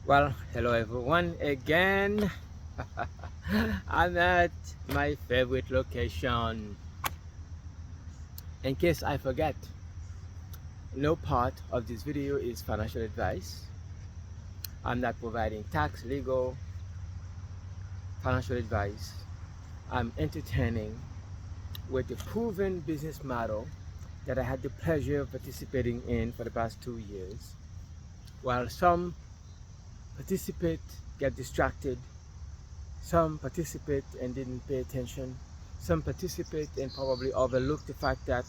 Well, hello everyone again. I'm at my favorite location. In case I forget, no part of this video is financial advice. I'm not providing tax, legal, financial advice. I'm entertaining with the proven business model that I had the pleasure of participating in for the past 2 years. While some participate, get distracted, some participate and didn't pay attention. Some participate and probably overlook the fact that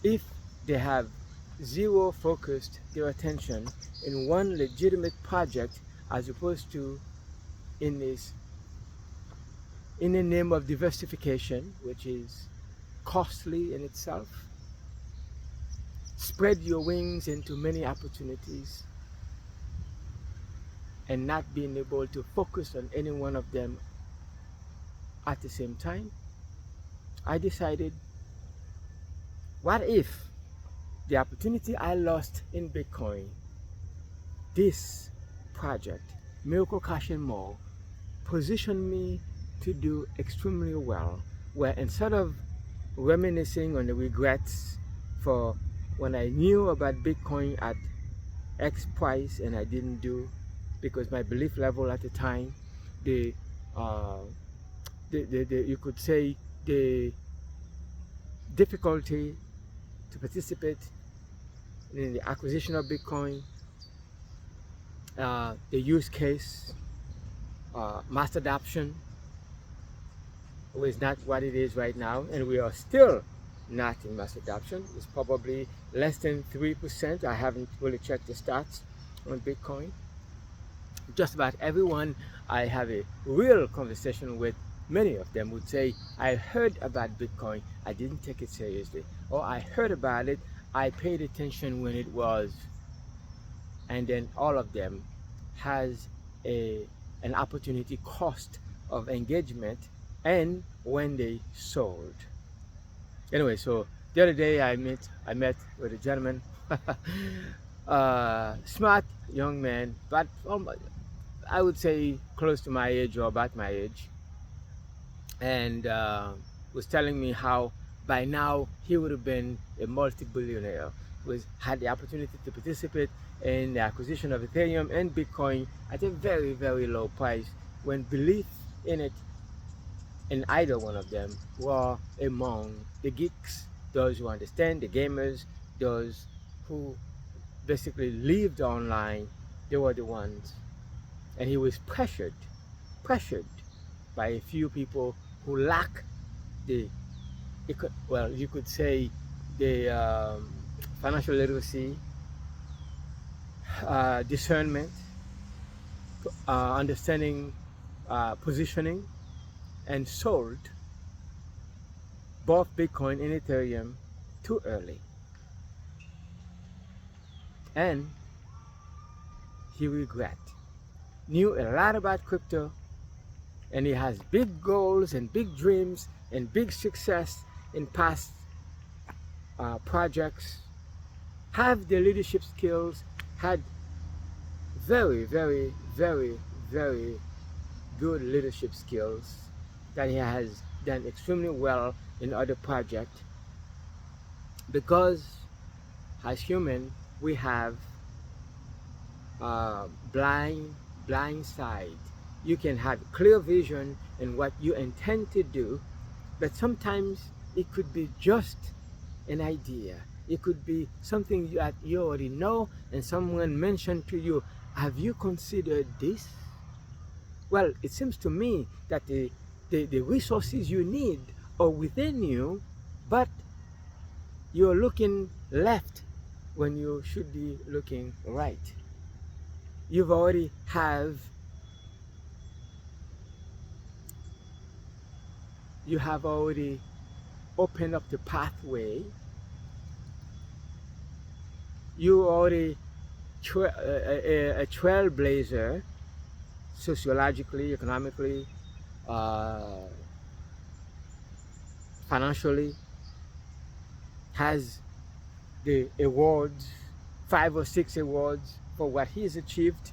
if they have zero focused their attention in one legitimate project as opposed to in this in the name of diversification, which is costly in itself, spread your wings into many opportunities and not being able to focus on any one of them at the same time, I decided, what if the opportunity I lost in Bitcoin, this project, Miracle Cash and More, positioned me to do extremely well, where instead of reminiscing on the regrets for when I knew about Bitcoin at X price and I didn't do because my belief level at the time, the, uh, you could say the difficulty to participate in the acquisition of Bitcoin, the use case, mass adoption was not what it is right now, and we are still not in mass adoption. It's probably less than 3%. I haven't really checked the stats on Bitcoin. Just about everyone I have a real conversation with, many of them would say, I heard about Bitcoin, I didn't take it seriously. Or I heard about it, I paid attention when it was. And then all of them has an opportunity cost of engagement and when they sold. Anyway, so the other day I met with a gentleman, smart young man, but I would say close to my age or about my age, and was telling me how by now he would have been a multi-billionaire, was had the opportunity to participate in the acquisition of Ethereum and Bitcoin at a very, very low price when belief in it, in either one of them, were among the geeks, those who understand, the gamers, those who basically lived online. They were the ones. And he was pressured by a few people who lack the, well, you could say the financial literacy, discernment, understanding, positioning, and sold both Bitcoin and Ethereum too early. And he regret. Knew a lot about crypto, and he has big goals and big dreams and big success in past projects, have the leadership skills, had very, very, very, very good leadership skills that he has done extremely well in other projects, because as human we have uh, blind blind side. You can have clear vision in what you intend to do, but sometimes it could be just an idea. It could be something that you already know and someone mentioned to you, have you considered this? Well, it seems to me that the resources you need are within you, but you're looking left when you should be looking right. You've already have you have already opened up the pathway. You already a trailblazer, sociologically, economically, uh, financially, has the awards, 5 or 6 awards for what he's achieved,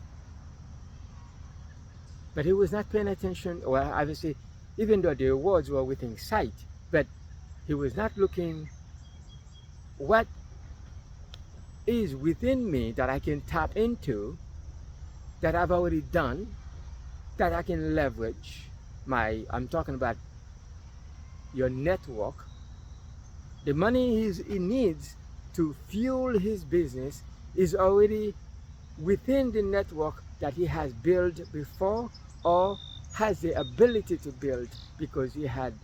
but he was not paying attention. Well, obviously, even though the awards were within sight, but he was not looking what is within me that I can tap into, that I've already done, that I can leverage. I'm talking about your network. The money he needs to fuel his business is already within the network that he has built before, or has the ability to build, because he had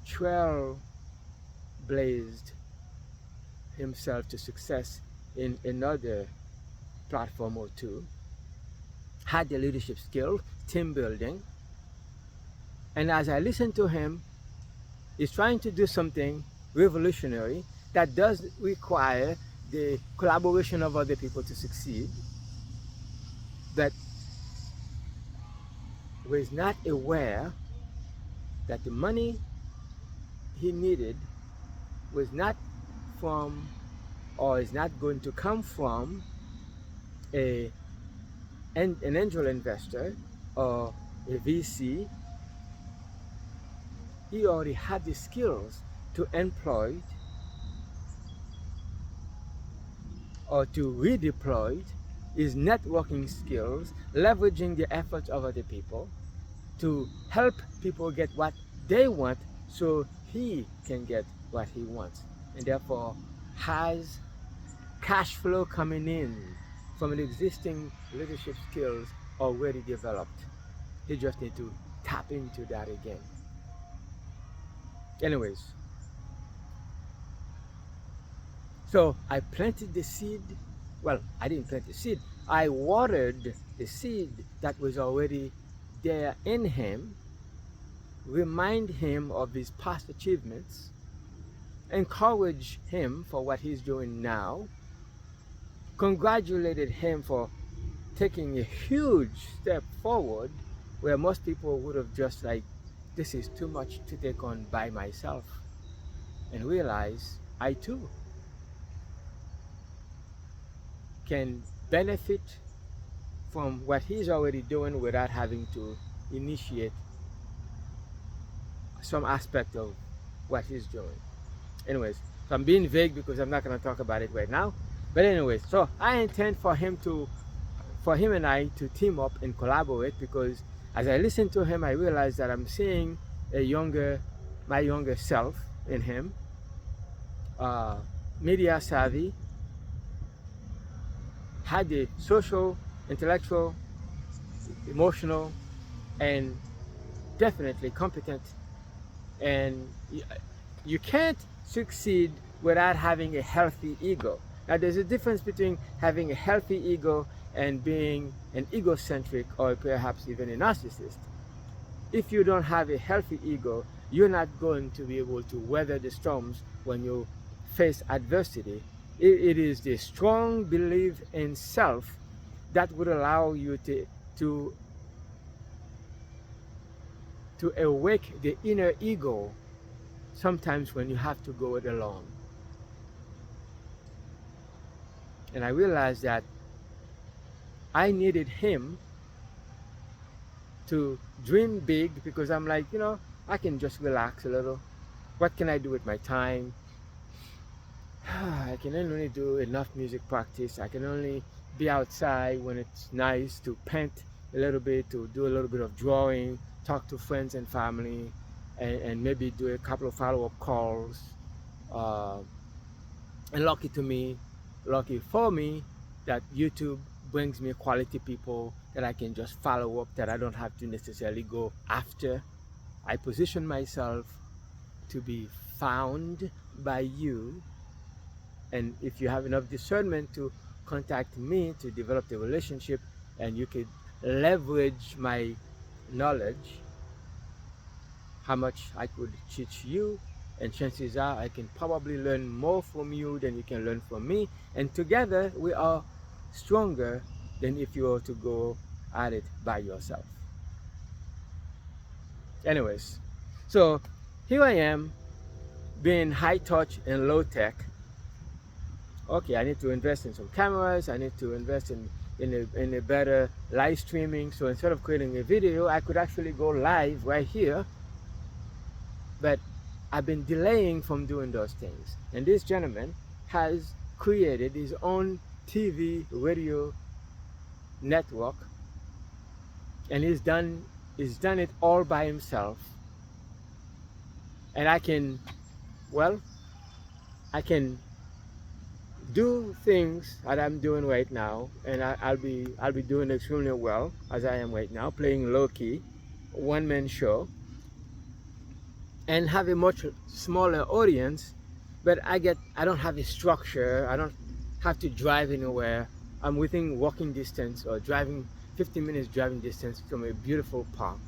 trailblazed himself to success in another platform or two, had the leadership skill, team building. And as I listen to him, he's trying to do something revolutionary that does require the collaboration of other people to succeed, but was not aware that the money he needed was not from, or is not going to come from, a an angel investor or a VC. He already had the skills to employ or to redeploy his networking skills, leveraging the efforts of other people to help people get what they want, so he can get what he wants, and therefore has cash flow coming in from an existing leadership skills already developed. He just need to tap into that again. Anyways, so I planted the seed. Well, I didn't plant the seed. I watered the seed that was already there in him, remind him of his past achievements, encourage him for what he's doing now, congratulated him for taking a huge step forward, where most people would have just like, this is too much to take on by myself, and realize I too can benefit from what he's already doing without having to initiate some aspect of what he's doing. Anyways, so I'm being vague because I'm not going to talk about it right now. But anyways, so I intend for him and I to team up and collaborate, because as I listen to him, I realize that I'm seeing my younger self in him, media savvy, had the social, intellectual, emotional, and definitely competent. And you can't succeed without having a healthy ego. Now, there's a difference between having a healthy ego and being an egocentric, or perhaps even a narcissist. If you don't have a healthy ego, you're not going to be able to weather the storms when you face adversity. It is the strong belief in self that would allow you to to awake the inner ego sometimes when you have to go it alone. And I realized that I needed him to dream big, because I'm like, I can just relax a little. What can I do with my time? I can only do enough music practice. I can only be outside when it's nice to paint a little bit, to do a little bit of drawing, talk to friends and family, and maybe do a couple of follow-up calls. Uh, and lucky for me, that YouTube brings me quality people that I can just follow up, that I don't have to necessarily go after. I position myself to be found by you, and if you have enough discernment to contact me to develop the relationship, and you could leverage my knowledge, how much I could teach you, and chances are I can probably learn more from you than you can learn from me, and together we are stronger than if you were to go at it by yourself. Anyways, so here I am, being high touch and low tech, okay, I need to invest in some cameras, I need to invest in a better live streaming. So instead of creating a video, I could actually go live right here. But I've been delaying from doing those things. And this gentleman has created his own TV radio network, and he's done it all by himself. And well, I can do things that I'm doing right now, and I'll be doing extremely well as I am right now, playing low key, one man show, and have a much smaller audience. But I don't have a structure. I don't have to drive anywhere. I'm within walking distance or driving 15 minutes driving distance from a beautiful park.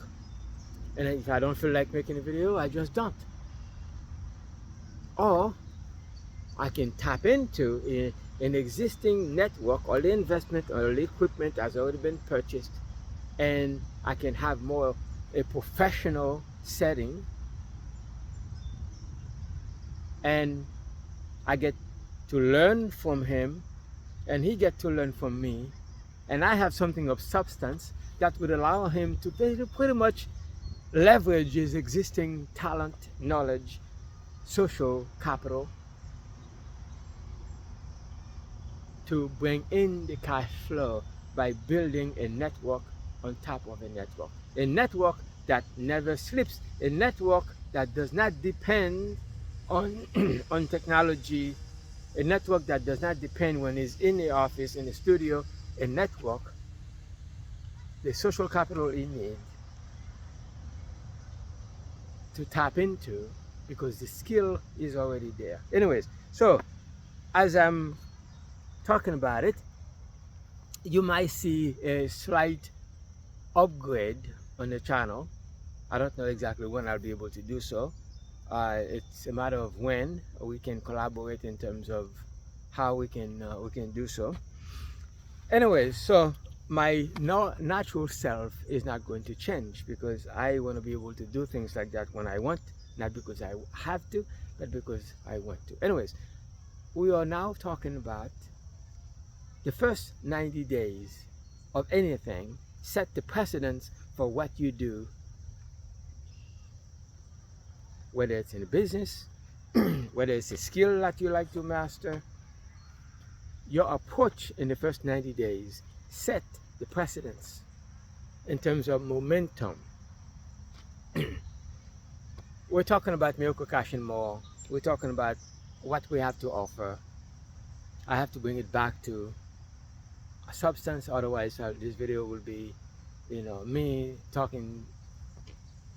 And if I don't feel like making a video, I just don't. Or I can tap into an existing network, or the investment or the equipment has already been purchased, and I can have more a professional setting, and I get to learn from him and he get to learn from me, and I have something of substance that would allow him to pretty much leverage his existing talent, knowledge, social capital to bring in the cash flow by building a network on top of a network that never sleeps, a network that does not depend on on technology, a network that does not depend when he's in the office, in the studio, a network, the social capital he needs to tap into, because the skill is already there. Anyways, so as I'm talking about it, you might see a slight upgrade on the channel. I don't know exactly when I'll be able to do so. It's a matter of when we can collaborate in terms of how we can do so. Anyways, so my natural self is not going to change, because I want to be able to do things like that when I want, not because I have to, but because I want to. Anyways, we are now talking about the first 90 days of anything. Set the precedence for what you do, whether it's in a business, whether it's a skill that you like to master. Your approach in the first 90 days set the precedence in terms of momentum. We're talking about Miracle Cash and more. We're talking about what we have to offer. I have to bring it back to a substance, otherwise this video will be, me talking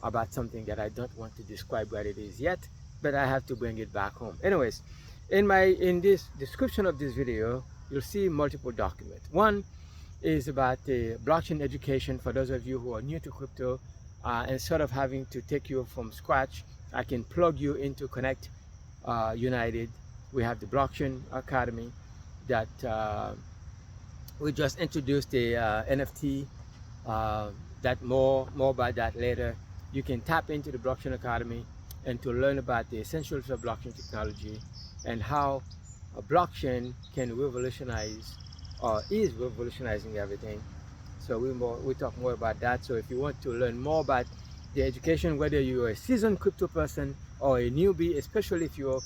about something that I don't want to describe what it is yet, but I have to bring it back home. Anyways, in this description of this video, you'll see multiple documents. One is about the blockchain education for those of you who are new to crypto, and sort of having to take you from scratch. I can plug you into Connect United. We have the Blockchain Academy that we just introduced the NFT. That more about that later. You can tap into the Blockchain Academy and to learn about the essentials of blockchain technology and how a blockchain can revolutionize, or is revolutionizing everything. So we talk more about that. So if you want to learn more about the education, whether you're a seasoned crypto person or a newbie, especially if you're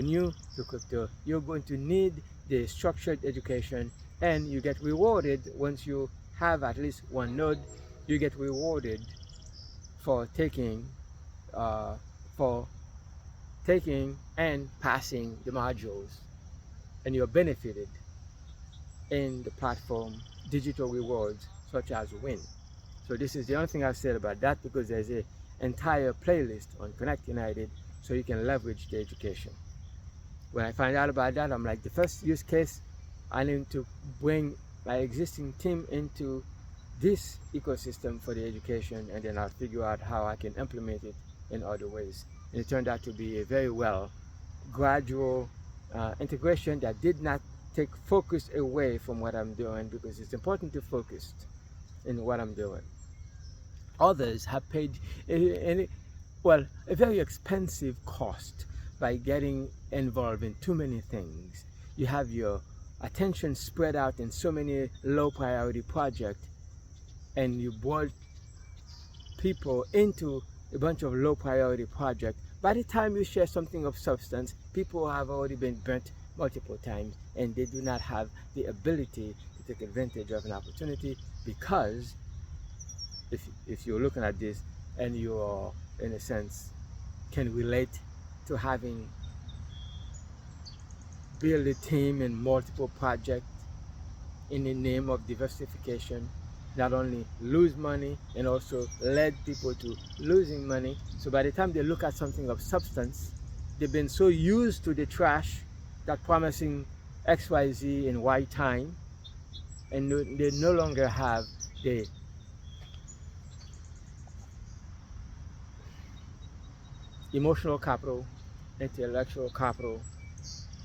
new to crypto, you're going to need the structured education, and you get rewarded once you have at least one node. You get rewarded for taking and passing the modules, and you're benefited in the platform digital rewards such as win. So this is the only thing I've said about that, because there's an entire playlist on Connect United so you can leverage the education. When I find out about that, I'm like, the first use case, I need to bring my existing team into this ecosystem for the education, and then I'll figure out how I can implement it in other ways. And it turned out to be a very gradual integration that did not take focus away from what I'm doing, because it's important to focus in what I'm doing. Others have paid a very expensive cost by getting involved in too many things. you have your attention spread out in so many low priority projects, and you boil people into a bunch of low priority projects. By the time you share something of substance, people have already been burnt multiple times, and they do not have the ability to take advantage of an opportunity, because if you're looking at this and you are, in a sense, can relate to having build a team in multiple projects in the name of diversification, not only lose money and also led people to losing money. So by the time they look at something of substance, they've been so used to the trash that promising XYZ in Y time, and they no longer have the emotional capital, intellectual capital,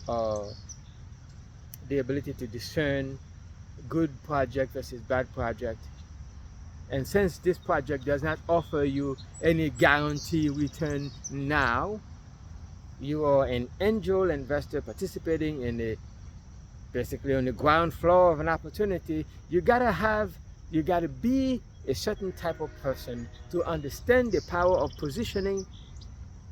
uh, the ability to discern good project versus bad project. And since this project does not offer you any guarantee return now, you are an angel investor participating in a basically on the ground floor of an opportunity. You gotta be a certain type of person to understand the power of positioning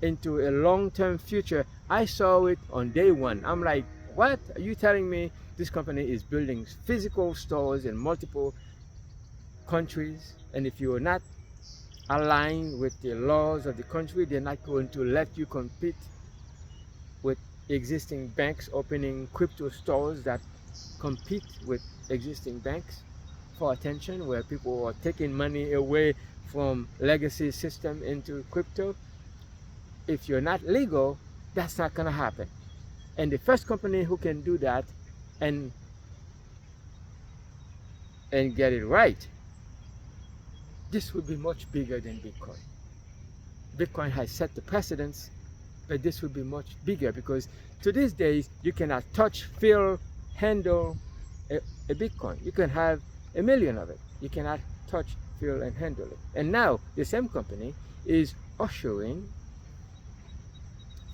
into a long-term future. I saw it on day one. I'm like, what? Are you telling me this company is building physical stores in multiple countries, and if you are not aligned with the laws of the country, they're not going to let you compete with existing banks opening crypto stores that compete with existing banks for attention, where people are taking money away from legacy system into crypto. If you're not legal, that's not going to happen. And the first company who can do that and get it right, this would be much bigger than Bitcoin. Bitcoin has set the precedence, but this would be much bigger, because to these days you cannot touch, feel, handle a Bitcoin. You can have a million of it. You cannot touch, feel, and handle it. And now the same company is ushering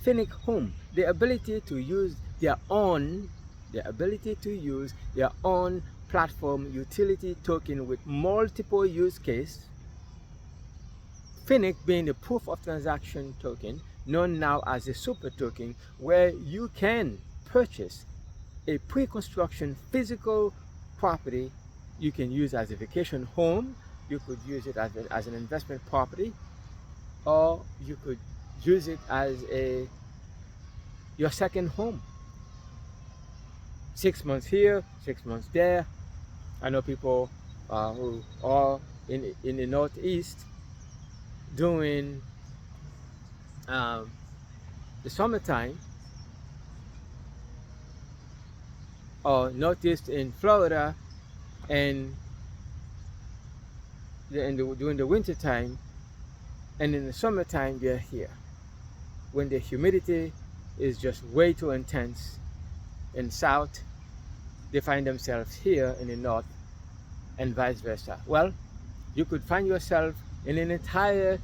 Phoenic home, the ability to use their own platform utility token with multiple use case. Phoenic being the proof of transaction token, known now as a super token, where you can purchase a pre-construction physical property. You can use as a vacation home, you could use it as an investment property, or you could use it as your second home. 6 months here, 6 months there. I know people who are in the Northeast during the summertime, or Northeast in Florida, and during the winter time, and in the summertime they're here when the humidity is just way too intense. In south, they find themselves here in the north, and vice versa. Well, you could find yourself in an entire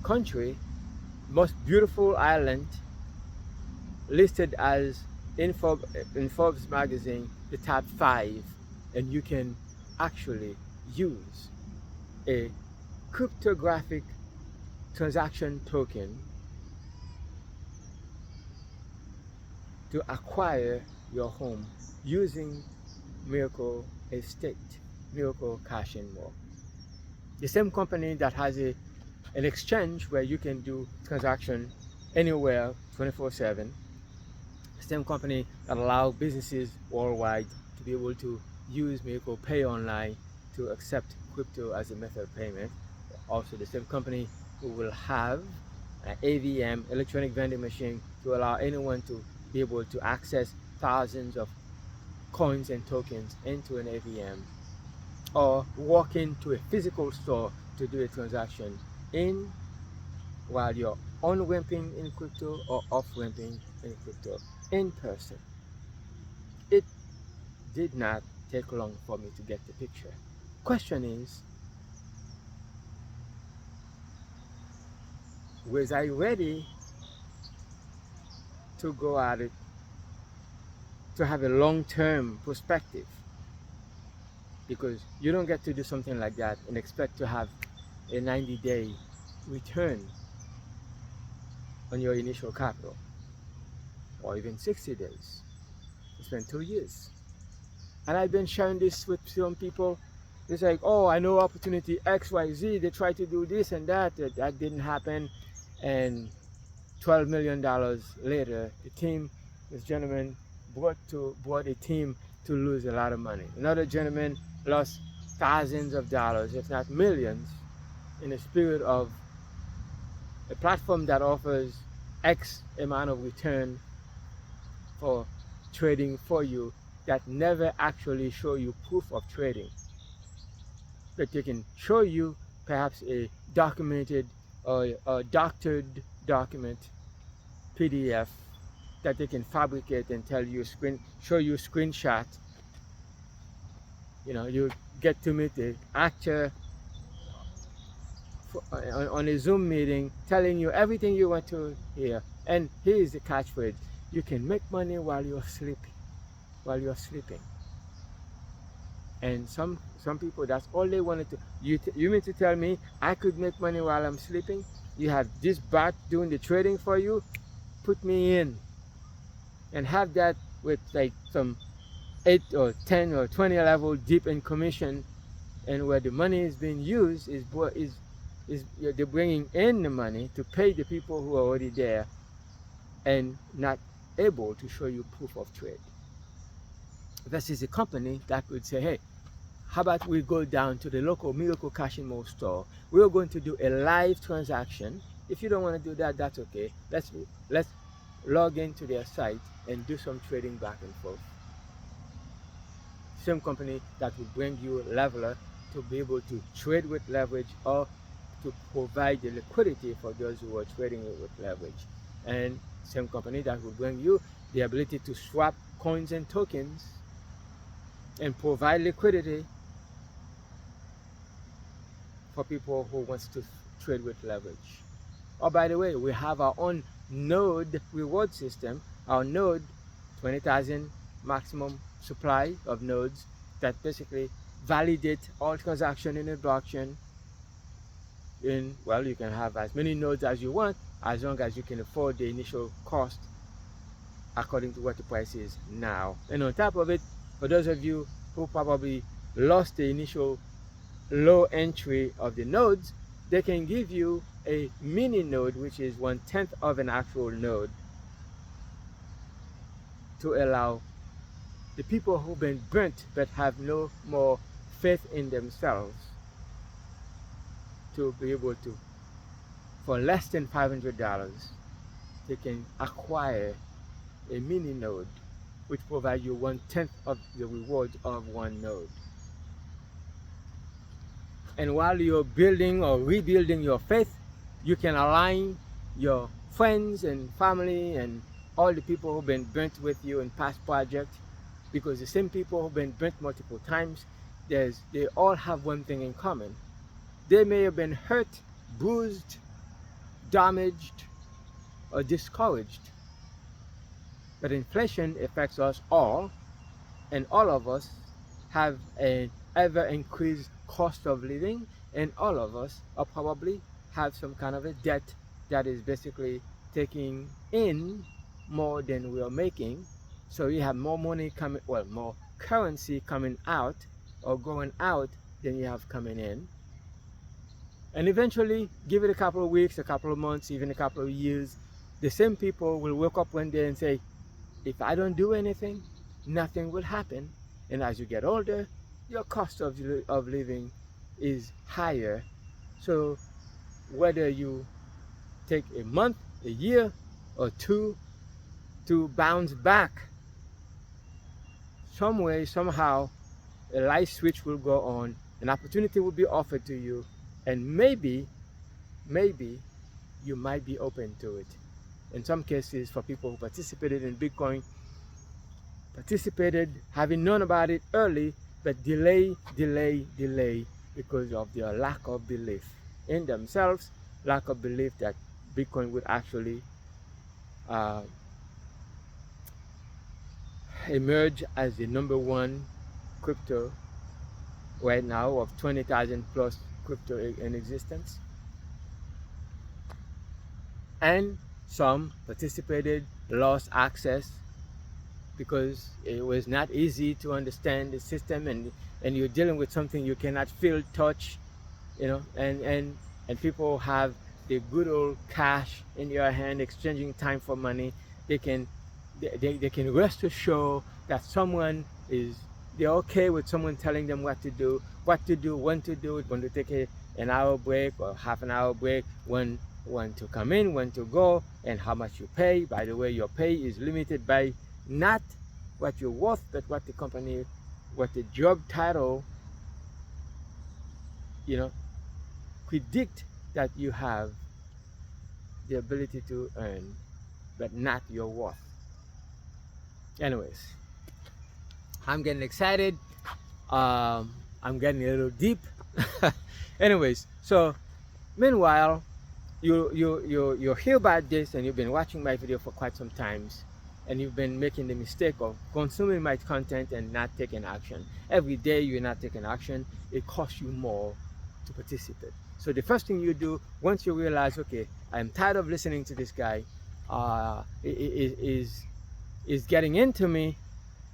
country, most beautiful island, listed as in Forbes magazine the top 5, and you can actually use a cryptographic transaction token to acquire your home using Miracle Estate, Miracle Cash and More. The same company that has an exchange where you can do transaction anywhere 24/7. Same company that allows businesses worldwide to be able to use Miracle Pay Online to accept crypto as a method of payment. Also the same company who will have an AVM, electronic vending machine, to allow anyone to be able to access thousands of coins and tokens into an AVM, or walk into a physical store to do a transaction in, while you're on ramping in crypto or off ramping in crypto in person. It did not take long for me to get the picture. Question is, was I ready to go at it to have a long-term perspective, because you don't get to do something like that and expect to have a 90-day return on your initial capital, or even 60 days. You spend 2 years. And I've been sharing this with some people. It's like, oh, I know opportunity XYZ. They try to do this and that. That didn't happen. And $12 million later, the team, this gentleman brought a team to lose a lot of money. Another gentleman lost thousands of dollars, if not millions, in the spirit of a platform that offers X amount of return for trading for you, that never actually show you proof of trading. But they can show you perhaps a documented or a doctored document, PDF, that they can fabricate and show you screenshot. You know, you get to meet the actor on a Zoom meeting, telling you everything you want to hear. And here is the catchphrase: you can make money while you're sleeping. While you're sleeping. And some people, that's all they wanted to. You mean to tell me I could make money while I'm sleeping? You have this bot doing the trading for you? Put me in, and have that with like some 8 or 10 or 20 level deep in commission, and where the money is being used is they're bringing in the money to pay the people who are already there, and not able to show you proof of trade. Versus a company that would say, hey, how about we go down to the local Miracle Cash and More store? We're going to do a live transaction. If you don't want to do that, that's okay. Let's log into their site and do some trading back and forth. Same company that will bring you Leveler to be able to trade with leverage, or to provide the liquidity for those who are trading with leverage. And same company that will bring you the ability to swap coins and tokens and provide liquidity for people who wants to trade with leverage. Oh, by the way, we have our own node reward system. Our node, 20,000 maximum supply of nodes, that basically validate all transactions in the blockchain. Well, you can have as many nodes as you want, as long as you can afford the initial cost according to what the price is now. And on top of it, for those of you who probably lost the initial low entry of the nodes, they can give you a mini node, which is 1/10 of an actual node, to allow the people who've been burnt but have no more faith in themselves to be able to, for less than $500, they can acquire a mini node, which provides you 1/10 of the rewards of one node. And while you're building or rebuilding your faith, you can align your friends and family and all the people who've been burnt with you in past projects, because the same people who've been burnt multiple times, they all have one thing in common. They may have been hurt, bruised, damaged, or discouraged. But inflation affects us all, and all of us have an ever increased cost of living, and all of us are probably have some kind of a debt that is basically taking in more than we are making. So you have more money coming, well, more currency coming out or going out than you have coming in. And eventually, give it a couple of weeks, a couple of months, even a couple of years, the same people will wake up one day and say, if I don't do anything, nothing will happen. And as you get older, your cost of living is higher. So whether you take a month, a year, or two to bounce back, some way, somehow, a light switch will go on, an opportunity will be offered to you, and maybe you might be open to it. In some cases, for people who participated in Bitcoin, having known about it early, but delay because of their lack of belief in themselves, lack of belief that Bitcoin would actually emerged as the number one crypto right now of 20,000 plus crypto in existence. And some participated, lost access because it was not easy to understand the system, and you're dealing with something you cannot feel, touch, and people have the good old cash in your hand, exchanging time for money. They can they can rest assured that someone is they're okay with someone telling them what to do, when to do it, when to take an hour break or half an hour break, when to come in, when to go, and how much you pay. By the way, your pay is limited by not what you're worth, but what the company, what the job title, you know, predict that you have the ability to earn, but not your worth. Anyways, I'm getting excited. I'm getting a little deep. Anyways, so meanwhile, you hear about this, and you've been watching my video for quite some times, and you've been making the mistake of consuming my content and not taking action. Every day you're not taking action, it costs you more to participate. So the first thing you do once you realize, okay, I'm tired of listening to this guy, is getting into me,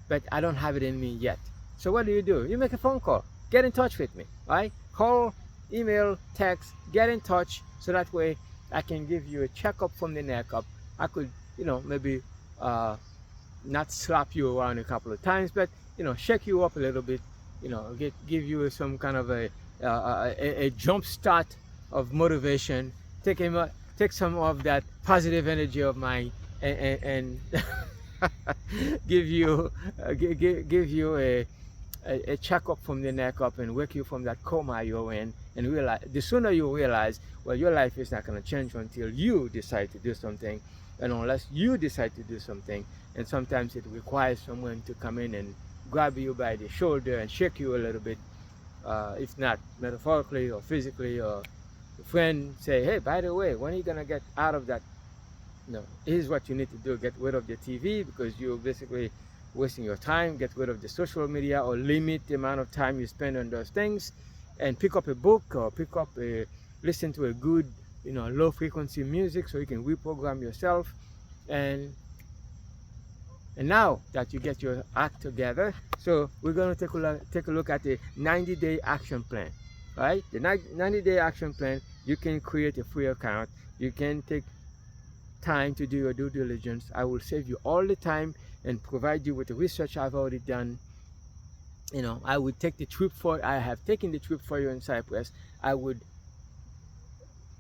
but I don't have it in me yet. So what do? You make a phone call, get in touch with me, right? Call, email, text, get in touch, so that way I can give you a checkup from the neck up. I could, maybe not slap you around a couple of times, but shake you up a little bit, give you some kind of a jump start of motivation, take some of that positive energy of mine, and give you give you a checkup from the neck up and wake you from that coma you're in, and realize, the sooner you realize, well, your life is not going to change until you decide to do something, and unless you decide to do something, and sometimes it requires someone to come in and grab you by the shoulder and shake you a little bit, if not metaphorically or physically, or a friend say, hey, by the way, when are you going to get out of that? No, here's what you need to do: get rid of the TV, because you're basically wasting your time. Get rid of the social media, or limit the amount of time you spend on those things, and pick up a book, or listen to a good, low frequency music, so you can reprogram yourself. And now that you get your act together, so we're going to take a look at the 90-day action plan, right? The 90-day action plan. You can create a free account. You can take time to do your due diligence. I will save you all the time and provide you with the research I've already done. I would take the trip I have taken the trip for you in Cyprus. I would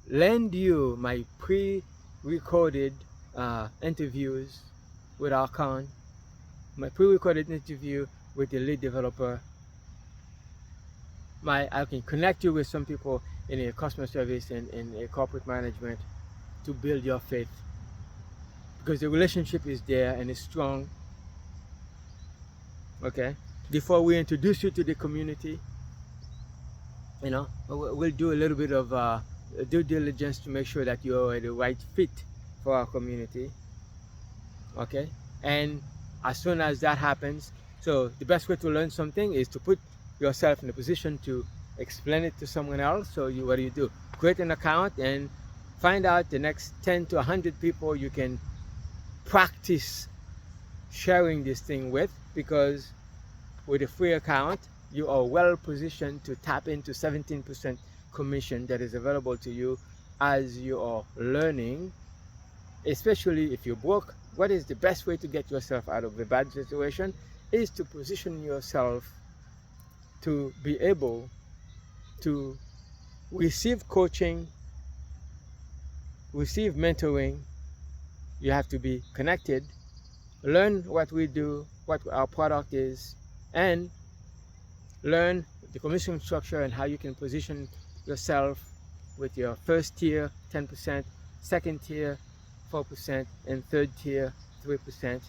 lend you my pre-recorded interviews with Archon, my pre-recorded interview with the lead developer. I can connect you with some people in a customer service and in a corporate management to build your faith, because the relationship is there and it's strong. Okay, before we introduce you to the community, we'll do a little bit of due diligence to make sure that you're the right fit for our community. Okay, and as soon as that happens, so the best way to learn something is to put yourself in a position to explain it to someone else. So what do? Create an account and find out the next 10 to 100 people you can practice sharing this thing with, because with a free account you are well positioned to tap into 17% commission that is available to you as you are learning. Especially if you're broke, what is the best way to get yourself out of a bad situation is to position yourself to be able to receive coaching, receive mentoring. You have to be connected, learn what we do, what our product is, and learn the commission structure and how you can position yourself with your first tier 10%, second tier 4%, and third tier 3%.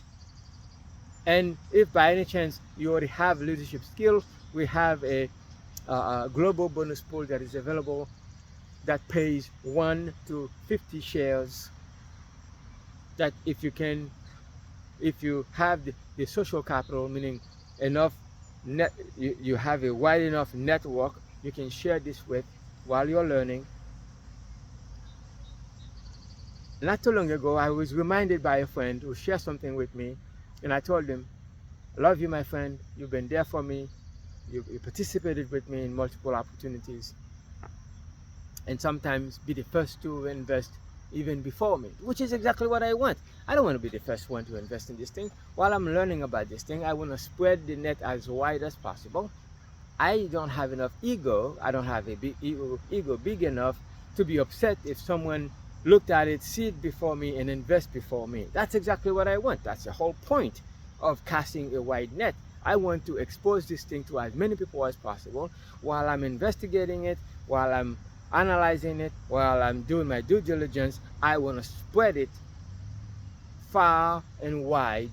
And if by any chance you already have leadership skills, we have a global bonus pool that is available that pays 1 to 50 shares, that if you can if you have the social capital, meaning enough you have a wide enough network you can share this with while you're learning. Not too long ago, I was reminded by a friend who shared something with me, and I told him, I love you, my friend. You've been there for me. You participated with me in multiple opportunities, and sometimes be the first to invest even before me, which is exactly what I want. I don't want to be the first one to invest in this thing. While I'm learning about this thing, I want to spread the net as wide as possible. I don't have enough ego. I don't have a big ego big enough to be upset if someone looked at it, see it before me, and invest before me. That's exactly what I want. That's the whole point of casting a wide net. I want to expose this thing to as many people as possible while I'm investigating it, while I'm analyzing it, while I'm doing my due diligence. I want to spread it far and wide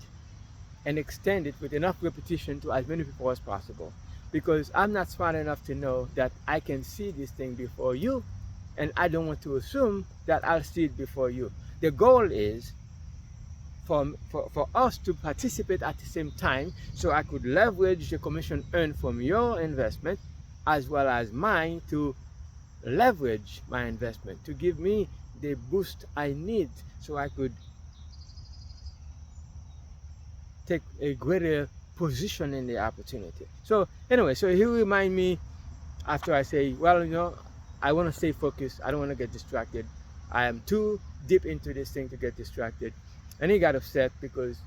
and extend it with enough repetition to as many people as possible. Because I'm not smart enough to know that I can see this thing before you, and I don't want to assume that I'll see it before you. The goal is for us to participate at the same time, so I could leverage the commission earned from your investment as well as mine to leverage my investment to give me the boost I need so I could take a greater position in the opportunity. So anyway, so he remind me after I say, well, I want to stay focused. I don't want to get distracted. I am too deep into this thing to get distracted. And he got upset because,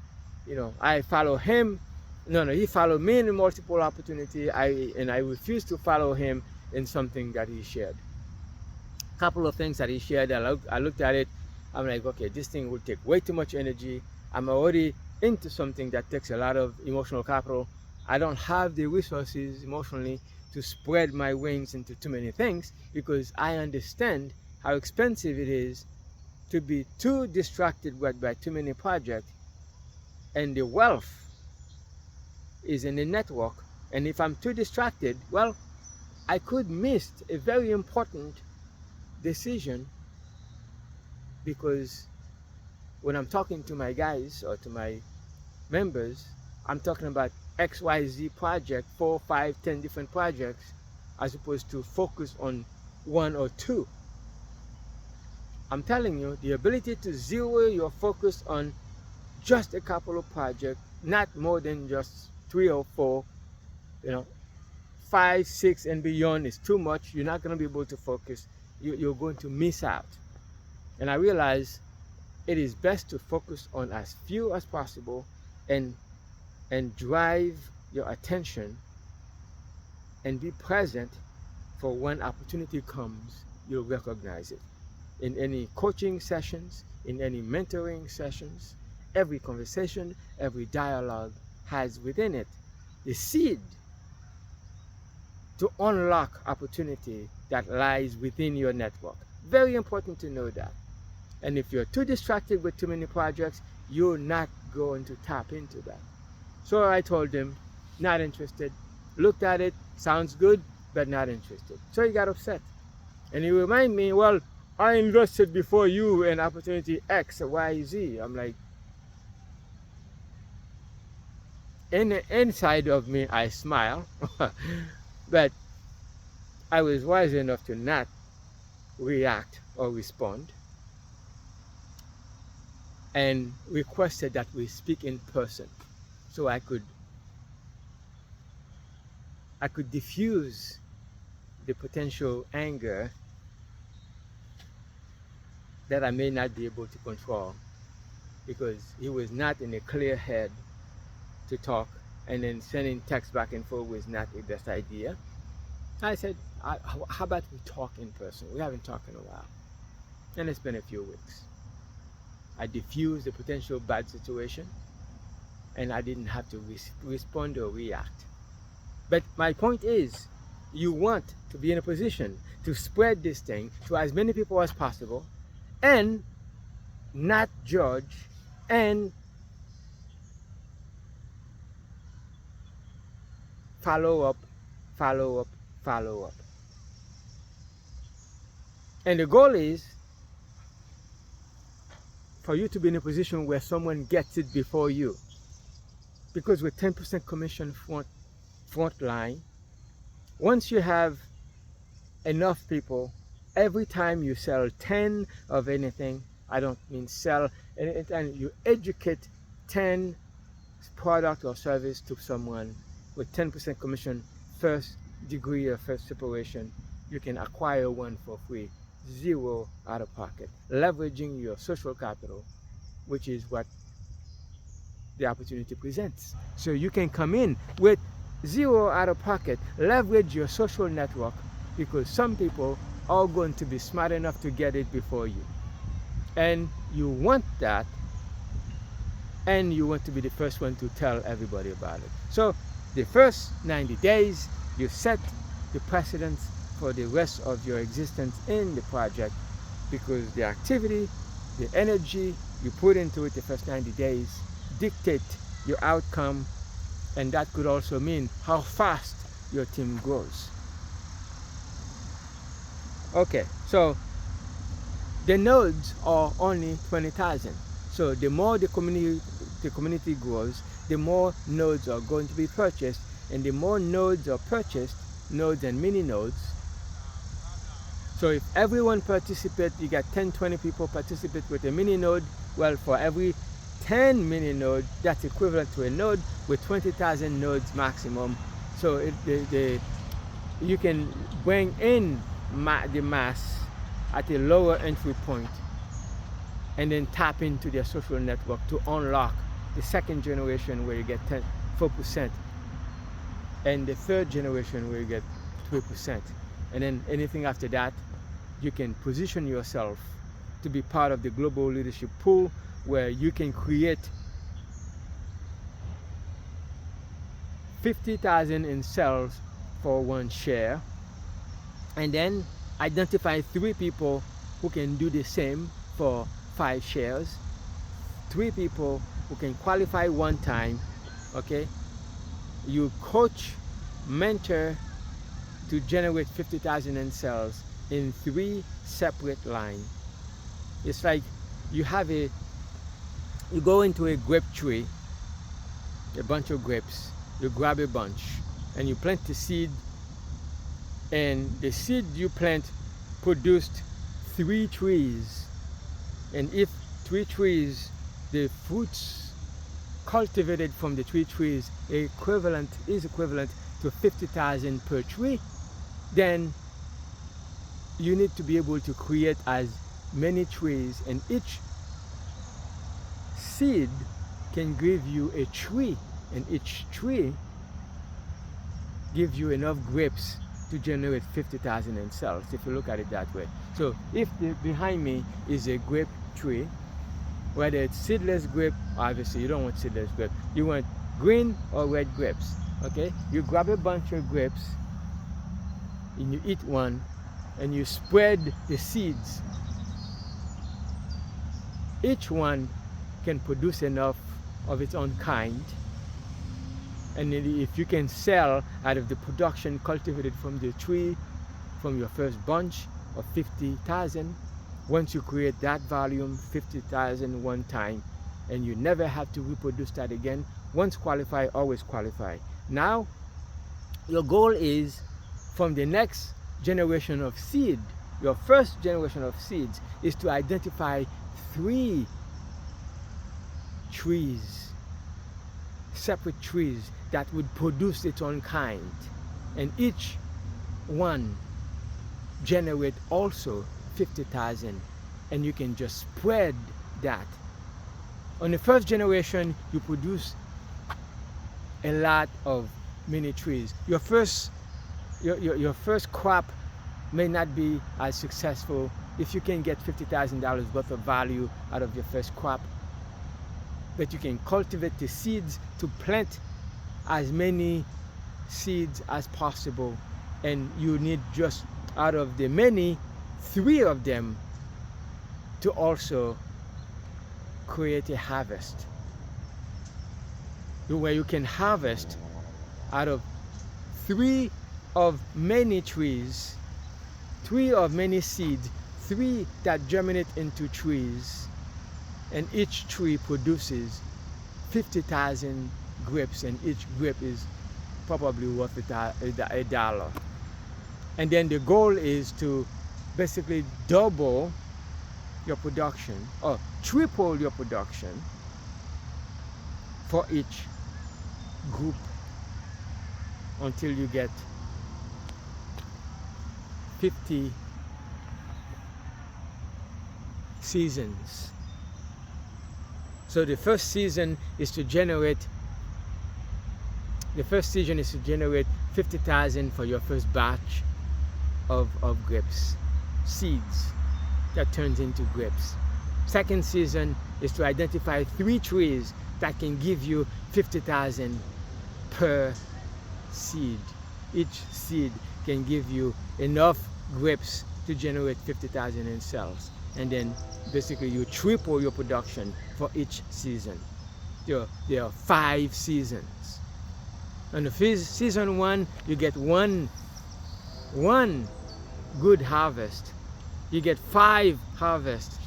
I follow him. No, he followed me in multiple opportunity. I refused to follow him in something that he shared. A couple of things that he shared, I looked at it. I'm like, okay, this thing will take way too much energy. I'm already into something that takes a lot of emotional capital. I don't have the resources emotionally to spread my wings into too many things because I understand how expensive it is to be too distracted by too many projects, and the wealth is in the network. And if I'm too distracted, well, I could miss a very important decision because when I'm talking to my guys or to my members, I'm talking about XYZ project, 4, 5, 10 different projects, as opposed to focus on one or two. I'm telling you, the ability to zero your focus on just a couple of projects, not more than just 3 or 4, 5, 6 and beyond is too much. You're not going to be able to focus. You're going to miss out. And I realize it is best to focus on as few as possible and drive your attention and be present for when opportunity comes, you'll recognize it. In any coaching sessions, in any mentoring sessions, every conversation, every dialogue has within it the seed to unlock opportunity that lies within your network. Very important to know that. And if you're too distracted with too many projects, you're not going to tap into that. So I told him, not interested. Looked at it, sounds good, but not interested. So he got upset. And he reminded me, well, I invested before you in opportunity X, Y, Z. I'm like, in the inside of me, I smile. But I was wise enough to not react or respond, and requested that we speak in person so I could diffuse the potential anger that I may not be able to control because he was not in a clear head to talk, and then sending text back and forth was not the best idea. I said, how about we talk in person? We haven't talked in a while. And it's been a few weeks. I diffused the potential bad situation, and I didn't have to respond or react. But my point is, you want to be in a position to spread this thing to as many people as possible and not judge and follow up, follow up, follow up. And the goal is for you to be in a position where someone gets it before you. Because with 10% commission front line, once you have enough people, every time you sell 10 of anything, I don't mean sell, anytime you educate 10 product or service to someone with 10% commission, first degree or first separation, you can acquire one for free, zero out of pocket, leveraging your social capital, which is what the opportunity presents. So you can come in with zero out of pocket, leverage your social network, because some people are going to be smart enough to get it before you. And you want that, and you want to be the first one to tell everybody about it. So the first 90 days, you set the precedence for the rest of your existence in the project, because the activity, the energy you put into it the first 90 days dictate your outcome, and that could also mean how fast your team grows. Okay, so the nodes are only 20,000. So the more the community grows, the more nodes are going to be purchased, and the more nodes are purchased, nodes and mini nodes. So if everyone participates, you got 10, 20 people participate with a mini node, well, for every 10 mini nodes, that's equivalent to a node with 20,000 nodes maximum. So you can bring in the mass at a lower entry point, and then tap into their social network to unlock the second generation where you get 4%, and the third generation where you get 3%. And then anything after that, you can position yourself to be part of the global leadership pool, where you can create 50,000 in sales for one share, and then identify 3 people who can do the same for 5 shares, 3 people who can qualify one time. Okay, you coach, mentor to generate 50,000 in sales in 3 separate lines. It's like you go into a grape tree, a bunch of grapes, you grab a bunch and you plant the seed, and the seed you plant produced 3 trees. And if 3 trees, the fruits cultivated from the 3 trees is equivalent to 50,000 per tree, then you need to be able to create as many trees, and each seed can give you a tree, and each tree gives you enough grapes to generate 50,000 in sales, if you look at it that way. So if behind me is a grape tree, whether it's seedless grape, obviously you don't want seedless grape, you want green or red grapes. Okay, you grab a bunch of grapes and you eat one, and you spread the seeds. Each one can produce enough of its own kind, and if you can sell out of the production cultivated from the tree, from your first bunch of 50,000, once you create that volume, 50,000 one time, and you never have to reproduce that again. Once qualify, always qualify. Now your goal is, from the next generation of seed, your first generation of seeds, is to identify 3 trees, separate trees that would produce its own kind, and each one generate also 50,000, and you can just spread that. On the first generation, you produce a lot of mini trees. Your first crop may not be as successful if you can get $50,000 worth of value out of your first crop, but you can cultivate the seeds to plant as many seeds as possible, and you need just out of the many 3 of them to also create a harvest, where you can harvest out of 3 of many trees, 3 of many seeds, 3 that germinate into trees, and each tree produces 50,000 grapes, and each grape is probably worth $1. And then the goal is to basically double your production or triple your production for each group until you get 50 seasons. So the first season is to generate 50,000 for your first batch of grapes, seeds that turns into grapes. Second season is to identify 3 trees that can give you 50,000 per seed. Each seed can give you enough grapes to generate 50,000 in cells. And then basically you triple your production for each season. There are 5 seasons. On the season 1, you get one good harvest. You get 5 harvests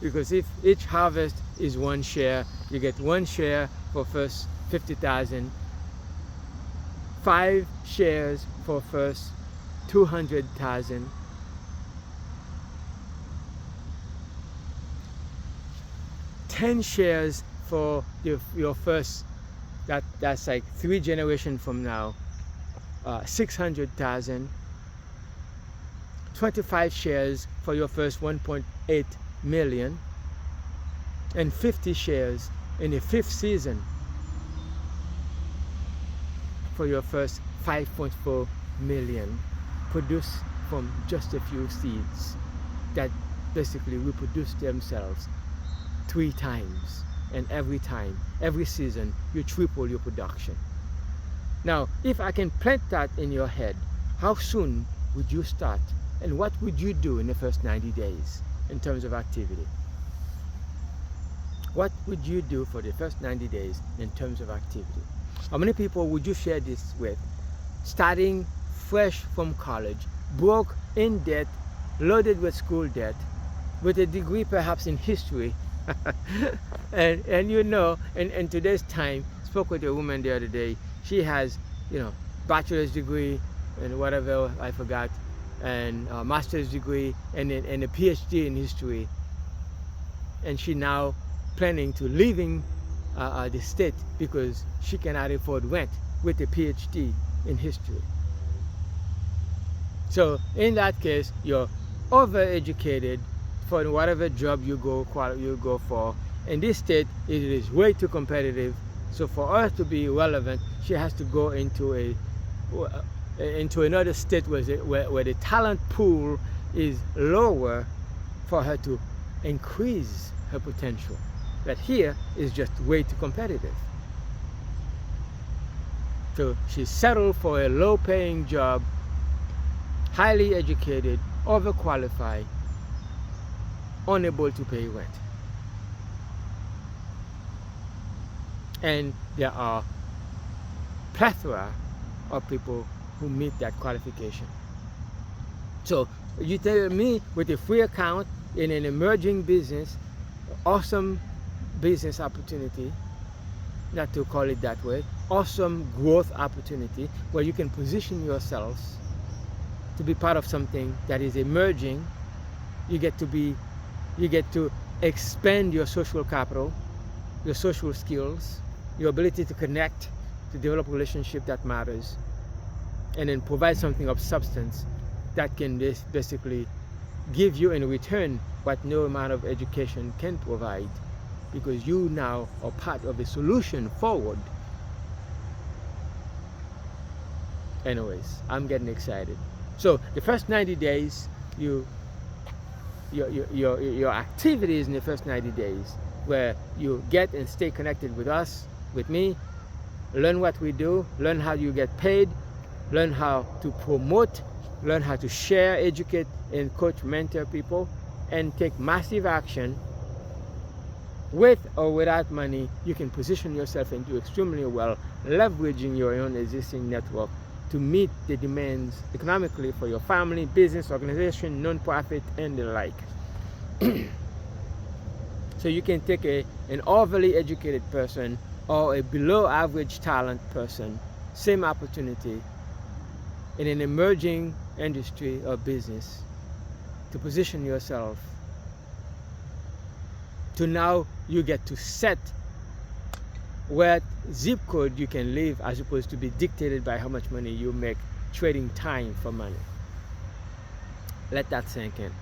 because if each harvest is 1 share, you get 1 share for first 50,000, 5 shares for first 200,000, 10 shares for your first, that's like 3 generations from now, 600,000, 25 shares for your first 1.8 million, and 50 shares in the 5th season for your first 5.4 million, produced from just a few seeds that basically reproduce themselves 3 times, and every season you triple your production. Now, if I can plant that in your head, how soon would you start, and what would you do in the first 90 days in terms of activity? What would you do for the first 90 days in terms of activity? How many people would you share this with, starting fresh from college, broke, in debt, loaded with school debt, with a degree perhaps in history, and you know, in today's time, spoke with a woman the other day, she has, you know, bachelor's degree and whatever, I forgot, and a master's degree and a PhD in history, and she now planning to leaving the state because she cannot afford rent with a PhD in history. So in that case, you're overeducated for whatever job you go for. In this state, it is way too competitive. So for her to be relevant, she has to go into another state where the talent pool is lower for her to increase her potential. But here is just way too competitive. So she settled for a low-paying job, highly educated, overqualified, unable to pay rent. And there are plethora of people who meet that qualification. So you tell me, with a free account in an emerging business, awesome business opportunity, not to call it that way, awesome growth opportunity where you can position yourselves to be part of something that is emerging. You get to expand your social capital, your social skills, your ability to connect, to develop a relationship that matters, and then provide something of substance that can basically give you in return what no amount of education can provide, because you now are part of a solution forward. Anyways, I'm getting excited. So the first 90 days, your activities in the first 90 days, where you get and stay connected with us, with me, learn what we do, learn how you get paid, learn how to promote, learn how to share, educate, and coach, mentor people, and take massive action. With or without money, you can position yourself and do extremely well, leveraging your own existing network to meet the demands economically for your family, business, organization, non-profit, and the like. So you can take an overly educated person or a below average talent person, same opportunity in an emerging industry or business, to position yourself to now you get to set what zip code you can live, as opposed to be dictated by how much money you make trading time for money. Let that sink in.